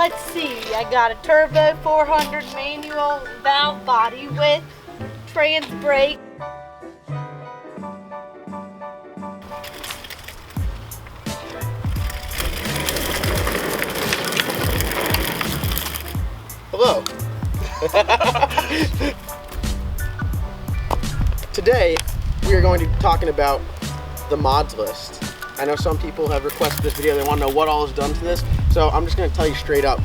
Let's see, I got a turbo 400 manual valve body with trans brake. Hello. Today we are going to be talking about the mods list. I know some people have requested this video, they want to know what all is done to this, so I'm just going to tell you straight up.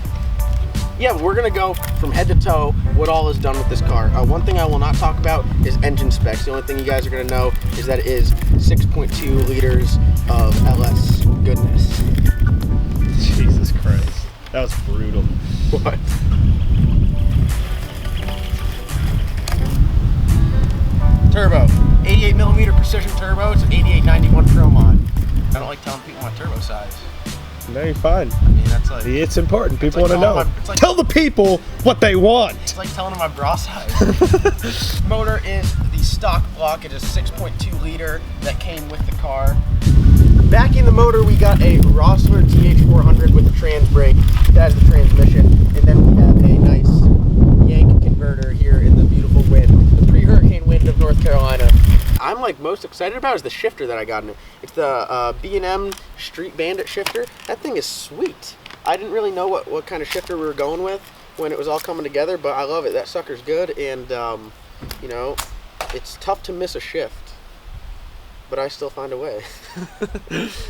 Yeah, we're going to go from head to toe what all is done with this car. One thing I will not talk about is engine specs. The only thing you guys are going to know is that it is 6.2 liters of LS goodness. Jesus Christ, that was brutal. What? Turbo, 88mm precision turbo. It's an 8891 Pro mod. I don't like telling people my turbo size. No, you're fine. I mean, that's like... It's important. People like want to know. Like, tell the people what they want. It's like telling them my bra size. Motor is the stock block. It is 6.2 liter that came with the car. Backing the motor, we got a Rossler TH400 with a trans brake. That is the transmission. And then we have a nice Yank converter here in the beautiful wind. The pre-hurricane wind of North Carolina. I'm like most excited about is the shifter that I got in it. It's the B&M Street Bandit shifter. That thing is sweet. I didn't really know what kind of shifter we were going with when it was all coming together, but I love it. That sucker's good, and you know, it's tough to miss a shift, but I still find a way.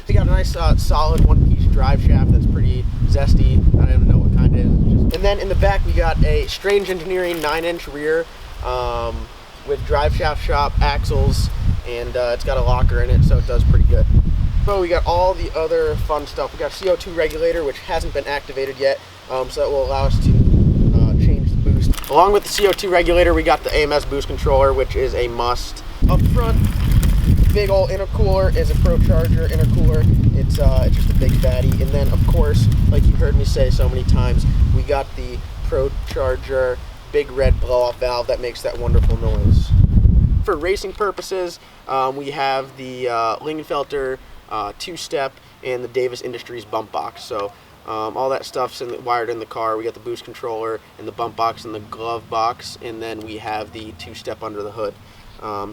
We got a nice solid one-piece drive shaft that's pretty zesty. I don't even know what kind it is. And then in the back we got a Strange Engineering 9-inch rear with drive shaft shop, axles, and it's got a locker in it, so it does pretty good. So we got all the other fun stuff. We got a CO2 regulator, which hasn't been activated yet, so that will allow us to change the boost. Along with the CO2 regulator, we got the Ams Boost Controller, which is a must. Up front, big old intercooler is a ProCharger intercooler. It's just a big fatty. And then, of course, like you've heard me say so many times, we got the ProCharger big red blow-off valve that makes that wonderful noise. For racing purposes, we have the Lingenfelter two-step and the Davis Industries bump box. So all that stuff's wired in the car. We got the boost controller and the bump box and the glove box, and then we have the two-step under the hood.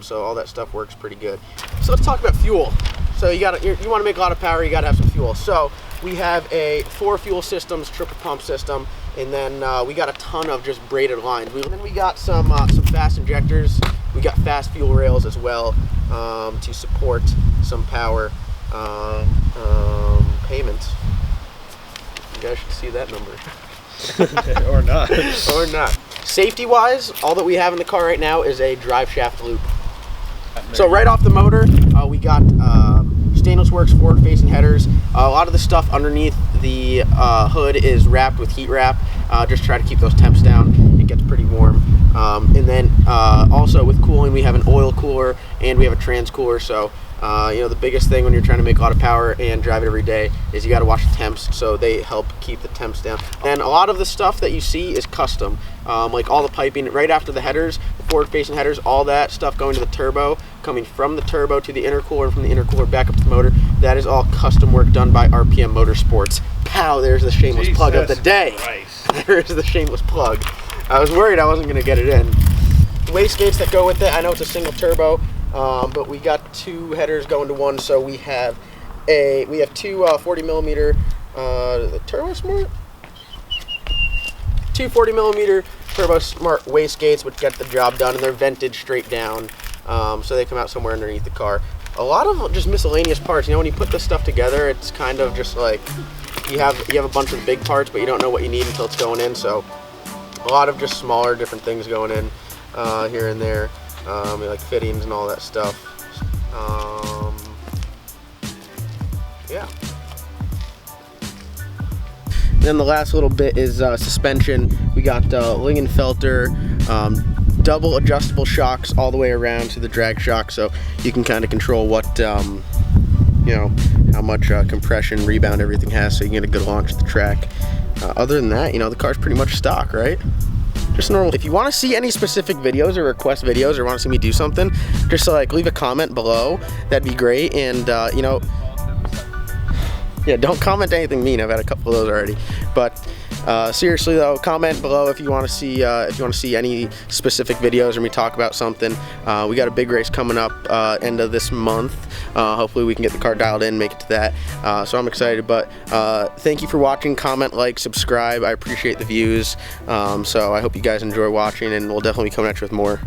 So all that stuff works pretty good. So let's talk about fuel. So you want to make a lot of power, you got to have some fuel. So we have a 4 fuel systems, triple pump system, and then we got a ton of just braided lines. Then we got some fast injectors. We got fast fuel rails as well to support some power payments. You guys should see that number. Or not. Or not. Safety wise, all that we have in the car right now is a drive shaft loop. So right off the motor, we got Stainless Works forward facing headers. A lot of the stuff underneath the hood is wrapped with heat wrap. Just try to keep those temps down. It gets pretty warm. And then also with cooling, we have an oil cooler and we have a trans cooler. So you know, the biggest thing when you're trying to make a lot of power and drive it every day is you got to watch the temps, so they help keep the temps down. And a lot of the stuff that you see is custom, like all the piping right after the headers, the forward-facing headers, all that stuff going to the turbo, coming from the turbo to the intercooler, and from the intercooler back up to the motor. That is all custom work done by RPM Motorsports. Pow! There's the shameless plug of the day. There's the shameless plug. I was worried I wasn't going to get it in. Wastegates that go with it. I know it's a single turbo. But we got 2 headers going to one, so we have two 40mm Turbo Smart? 2 40mm Turbo Smart wastegates, which get the job done, and they're vented straight down, so they come out somewhere underneath the car. A lot of just miscellaneous parts. You know, when you put this stuff together, it's kind of just like you have a bunch of big parts, but you don't know what you need until it's going in. So a lot of just smaller different things going in here and there. Like fittings and all that stuff. Yeah. Then the last little bit is suspension. We got Lingenfelter double adjustable shocks all the way around to the drag shock, so you can kind of control what you know, how much compression, rebound everything has, so you can get a good launch at the track. Other than that, you know, the car's pretty much stock, right? Just normal. If you want to see any specific videos or request videos or want to see me do something, just like leave a comment below. That'd be great. And you know, yeah, don't comment anything mean. I've had a couple of those already. But seriously though, comment below if you want to see any specific videos or me talk about something. We got a big race coming up end of this month. Hopefully we can get the car dialed in, make it to that. So I'm excited. But thank you for watching. Comment, like, subscribe. I appreciate the views. So I hope you guys enjoy watching, and we'll definitely be coming at you with more.